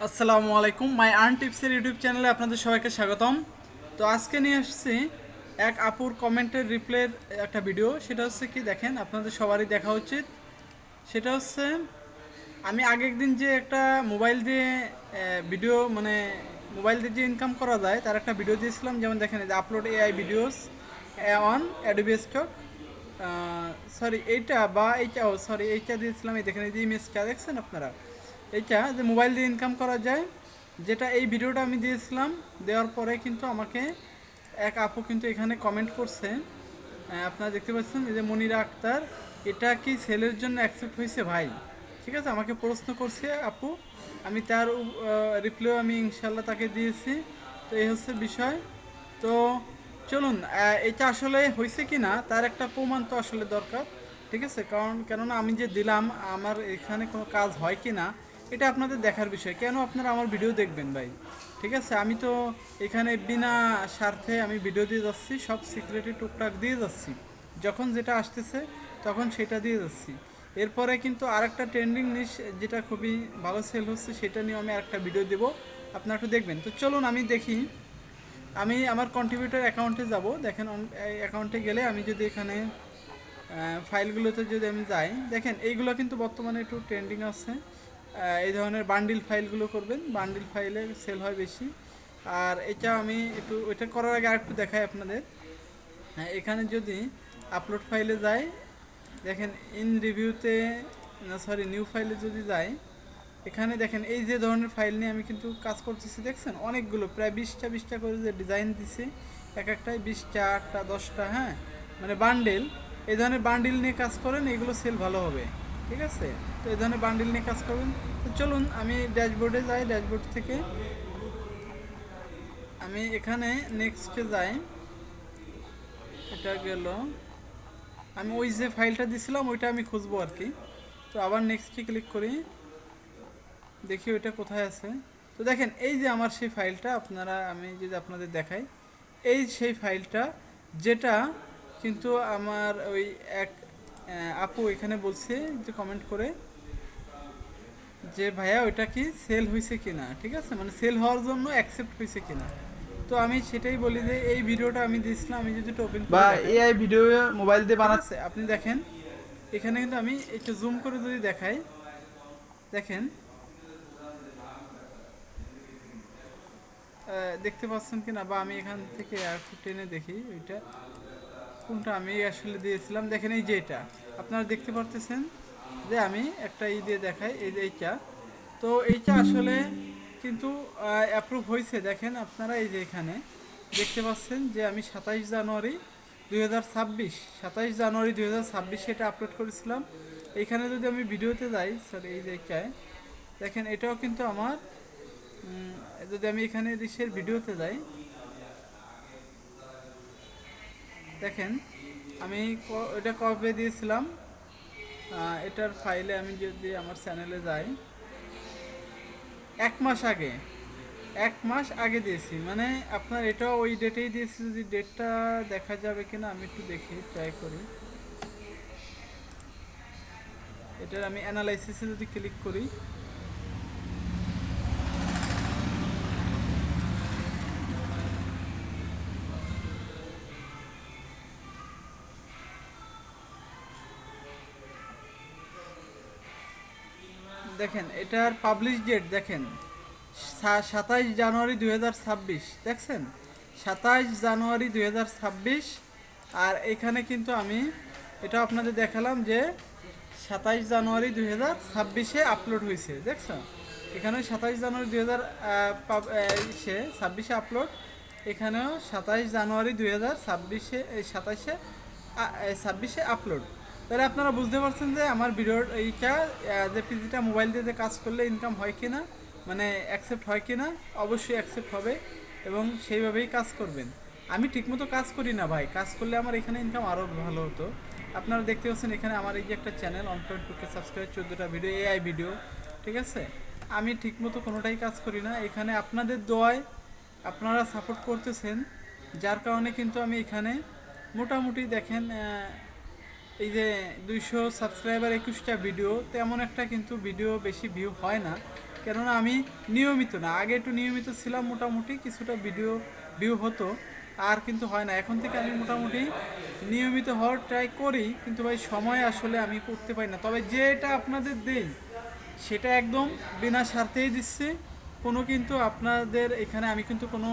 আসসালামু আলাইকুম মাই earn টিপসের YouTube চ্যানেলে আপনাদের সবাইকে স্বাগতম। তো আজকে নিয়ে আসছি এক আপুর কমেন্টের রিপ্লাইয়ের একটা ভিডিও। সেটা হচ্ছে কি, দেখেন আপনাদের সবারই দেখা উচিত। সেটা হচ্ছে, আমি আগের দিন যে একটা মোবাইল দিয়ে ভিডিও মানে মোবাইল দিয়ে যে ইনকাম করা যায় তার একটা ভিডিও দিয়েছিলাম। যেমন দেখেন, এই যে upload AI videos on Adobe stock, sorry এইটা বা এইটা, ও সরি এইটা দিয়েছিলাম। এই দেখেন, এই যে ইমেজটা দেখছেন আপনারা, এইটা যে মোবাইল দিয়ে ইনকাম করা যায়, যেটা এই ভিডিওটা আমি দিয়েছিলাম। দেওয়ার পরে কিন্তু আমাকে এক আপু কিন্তু এখানে কমেন্ট করছে। আপনারা দেখতে পাচ্ছেন, এই যে মনিরা আক্তার, এটা কি সেলের জন্য অ্যাকসেপ্ট হয়েছে ভাই? ঠিক আছে, আমাকে প্রশ্ন করছে আপু, আমি তার রিপ্লাই আমি ইনশাল্লাহ তাকে দিয়েছি। তো এই হচ্ছে বিষয়। তো চলুন, এটা আসলে হয়েছে কি না তার একটা প্রমাণ তো আসলে দরকার। ঠিক আছে, কেননা আমি যে দিলাম, আমার এখানে কোনো কাজ হয় কি না এটা আপনাদের দেখার বিষয়। কেন আপনারা আমার ভিডিও দেখবেন ভাই? ঠিক আছে, আমি তো এখানে বিনা স্বার্থে আমি ভিডিও দিয়ে যাচ্ছি, সব সিক্রেটি টুকটাক দিয়ে যাচ্ছি, যখন যেটা আসতেছে তখন সেটা দিয়ে যাচ্ছি। এরপরে কিন্তু আরেকটা ট্রেন্ডিং নিউজ যেটা খুবই ভালো সেল হচ্ছে, সেটা নিয়ে আমি আরেকটা ভিডিও দেবো, আপনারা একটু দেখবেন। তো চলুন আমি দেখি, আমি আমার কন্ট্রিবিউটর অ্যাকাউন্টে যাব। দেখেন, অ্যাকাউন্টে গেলে আমি যদি এখানে ফাইলগুলোতে যদি আমি যাই, দেখেন এইগুলো কিন্তু বর্তমানে একটু ট্রেন্ডিং আছে। এই ধরনের বান্ডিল ফাইলগুলো করবেন, বান্ডিল ফাইলে সেল হয় বেশি। আর এটা আমি একটু ওইটা করার আগে আরেকটু দেখাই আপনাদের। এখানে যদি আপলোড ফাইলে যাই, দেখেন ইন রিভিউতে, না সরি নিউ ফাইলে যদি যাই, এখানে দেখেন এই যে ধরনের ফাইল নিয়ে আমি কিন্তু কাজ করতেছি। দেখছেন অনেকগুলো, প্রায় 20টা করে যে ডিজাইন দিছি, এক একটাই 20টা 8টা 10টা, হ্যাঁ, মানে বান্ডেল। এই ধরনের বান্ডিল নিয়ে কাজ করেন, এগুলো সেল ভালো হবে। ঠিক আছে, তো এই ধরনের বান্ডিল নিয়ে কাজ করবেন। তো চলুন আমি ড্যাশবোর্ডে যাই, ড্যাশবোর্ড থেকে আমি এখানে নেক্সটে যাই। এটা গেল, আমি ওই যে ফাইলটা দিছিলাম ওইটা আমি খুঁজবো আর কি। তো আবার নেক্সটে ক্লিক করি, দেখি ওইটা কোথায় আছে। তো দেখেন এই যে আমার সেই ফাইলটা, আপনারা আমি যদি আপনাদের দেখাই, এই সেই ফাইলটা, যেটা কিন্তু আমার ওই এক আপু এখানে বলছে যে কমেন্ট করে, যে ভাইয়া ওইটা কি সেল হয়েছে কিনা। ঠিক আছে, মানে সেল হওয়ার জন্য অ্যাকসেপ্ট হয়েছে কিনা। তো আমি সেটাই বলি যে এই ভিডিওটা আমি দিয়েছিলাম, আমি যদি এটা ওপেন বা করে দেখাই, এআই ভিডিও মোবাইল দিয়ে ঠিক বানাতে। আছে, আপনি দেখেন এখানে কিন্তু আমি একটু জুম করে যদি দেখাই, দেখেন দেখতে পাচ্ছেন কিনা, বা আমি এখান থেকে একটু টেনে দেখি ওইটা কোনটা আমি আসলে দিয়েছিলাম। দেখেন এই যে এটা আপনারা দেখতে পারতেছেন, যে আমি একটা দিয়ে দেখাই, এই যে এইটা। তো এইটা আসলে কিন্তু অ্যাপ্রুভ হয়েছে। দেখেন আপনারা এই যে এখানে দেখতে পাচ্ছেন যে আমি 27 জানুয়ারি 2026, 27 জানুয়ারি 2026 এটা আপলোড করেছিলাম। এইখানে যদি আমি ভিডিওতে যাই, সরি এই যে এইটায়, দেখেন এটাও কিন্তু আমার যদি আমি এখানে দেশের ভিডিওতে যাই, দেখেন আমি এটা কবে দিয়েছিলাম। এটার ফাইলে আমি যদি আমার চ্যানেলে যাই, 1 মাস আগে, 1 মাস আগে দিয়েছি। মানে আপনার এটাও ওই ডেটেই দিয়েছি। যদি ডেটটা দেখা যাবে কিনা আমি একটু দেখি, ট্রাই করি। এটার আমি অ্যানালাইসিসে যদি ক্লিক করি, দেখেন এটার পাবলিশ ডেট দেখেন, 27 জানুয়ারি 2026, দেখছেন 27 জানুয়ারি 2026। আর এখানে কিন্তু আমি এটা আপনাদের দেখালাম যে 27 জানুয়ারি 2026 আপলোড হয়েছে, দেখছো এখানে 27 জানুয়ারি 2026 আপলোড, এখানেও 27 জানুয়ারি 2026 27 ছাব্বিশে আপলোড। তাহলে আপনারা বুঝতে পারছেন যে আমার ভিডিওর এইটা যে পিজিটা মোবাইল দিয়ে যে কাজ করলে ইনকাম হয় কি না, মানে অ্যাকসেপ্ট হয় কি না। অবশ্যই অ্যাকসেপ্ট হবে, এবং সেইভাবেই কাজ করবেন। আমি ঠিকমতো কাজ করি না ভাই, কাজ করলে আমার এখানে ইনকাম আরও ভালো হতো। আপনারা দেখতে পাচ্ছেন এখানে আমার এই যে একটা চ্যানেল 1.2K সাবস্ক্রাইব, 14টা ভিডিও, এআই ভিডিও। ঠিক আছে, আমি ঠিকমতো কোনোটাই কাজ করি না। এখানে আপনাদের দোয়ায় আপনারা সাপোর্ট করতেছেন, যার কারণে কিন্তু আমি এখানে মোটামুটি দেখেন এই যে 200 সাবস্ক্রাইবার 21টা ভিডিও, তেমন একটা কিন্তু ভিডিও বেশি ভিউ হয় না। কেননা আমি নিয়মিত না, আগে একটু নিয়মিত ছিলাম, মোটামুটি কিছুটা ভিডিও ভিউ হতো, আর কিন্তু হয় না। এখন থেকে আমি মোটামুটি নিয়মিত হওয়ার ট্রাই করি, কিন্তু ভাই সময় আসলে আমি করতে পারি না। তবে যেটা আপনাদের দেই সেটা একদম বিনা স্বার্থেই দিচ্ছি। কোনো কিন্তু আপনাদের এখানে আমি কিন্তু কোনো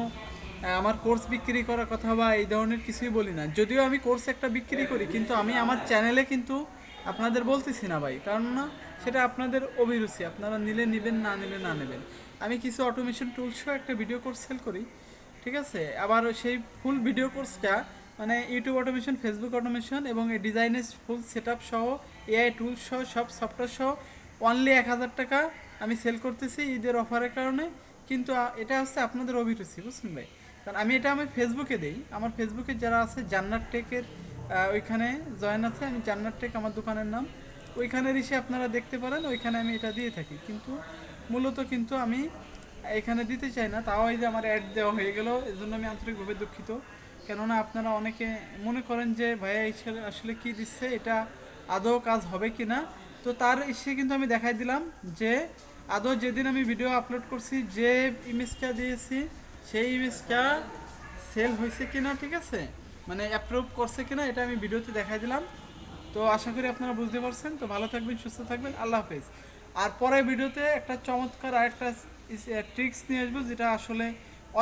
আমার কোর্স বিক্রি করার কথা বা এই ধরনের কিছুই বলি না। যদিও আমি কোর্স একটা বিক্রি করি, কিন্তু আমি আমার চ্যানেলে কিন্তু আপনাদের বলতেছি না ভাই, কারণ না সেটা আপনাদের অভিরুচি, আপনারা নিলে নেবেন, না নিলে না নেবেন। আমি কিছু অটোমেশন টুলসও একটা ভিডিও কোর্স সেল করি, ঠিক আছে। আবার সেই ফুল ভিডিও কোর্সটা মানে ইউটিউব অটোমেশন, ফেসবুক অটোমেশন এবং এই ডিজাইনের ফুল সেট আপ সহ, এআই টুলস সহ, সব সফটওয়্যার সহ অনলি 1000 টাকা আমি সেল করতেছি ঈদের অফারের কারণে। কিন্তু এটা হচ্ছে আপনাদের অভিরুচি, বুঝছেন ভাই। কারণ আমি এটা আমি ফেসবুকে দেই, আমার ফেসবুকে যারা আছে জান্নাত টেকের ওইখানে জয়েন আছে, আমি জান্নাত টেক আমার দোকানের নাম, ওইখানের এসে আপনারা দেখতে পারেন, ওইখানে আমি এটা দিয়ে থাকি। কিন্তু মূলত কিন্তু আমি এখানে দিতে চাই না। তাও এই যে আমার অ্যাড দেওয়া হয়ে গেল, এর জন্য আমি আন্তরিকভাবে দুঃখিত। কেননা আপনারা অনেকে মনে করেন যে ভাইয়া আসলে কি দিচ্ছে, এটা আদৌ কাজ হবে কি না। তো তার এসে কিন্তু আমি দেখাই দিলাম যে আদৌ যেদিন আমি ভিডিও আপলোড করছি, যে ইমেজটা দিয়েছি সেই ইমেজটা সেল হয়েছে কিনা, ঠিক আছে, মানে অ্যাপ্রুভ করছে কিনা, এটা আমি ভিডিওতে দেখাই দিলাম। তো আশা করি আপনারা বুঝতে পারছেন। তো ভালো থাকবেন, সুস্থ থাকবেন, আল্লাহ হাফেজ। আর পরের ভিডিওতে একটা চমৎকার আরেকটা ট্রিক্স নিয়ে আসবো, যেটা আসলে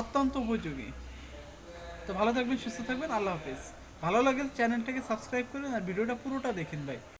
অত্যন্ত উপযোগী। তো ভালো থাকবেন, সুস্থ থাকবেন, আল্লাহ হাফেজ। ভালো লাগে চ্যানেলটাকে সাবস্ক্রাইব করুন আর ভিডিওটা পুরোটা দেখেন ভাই।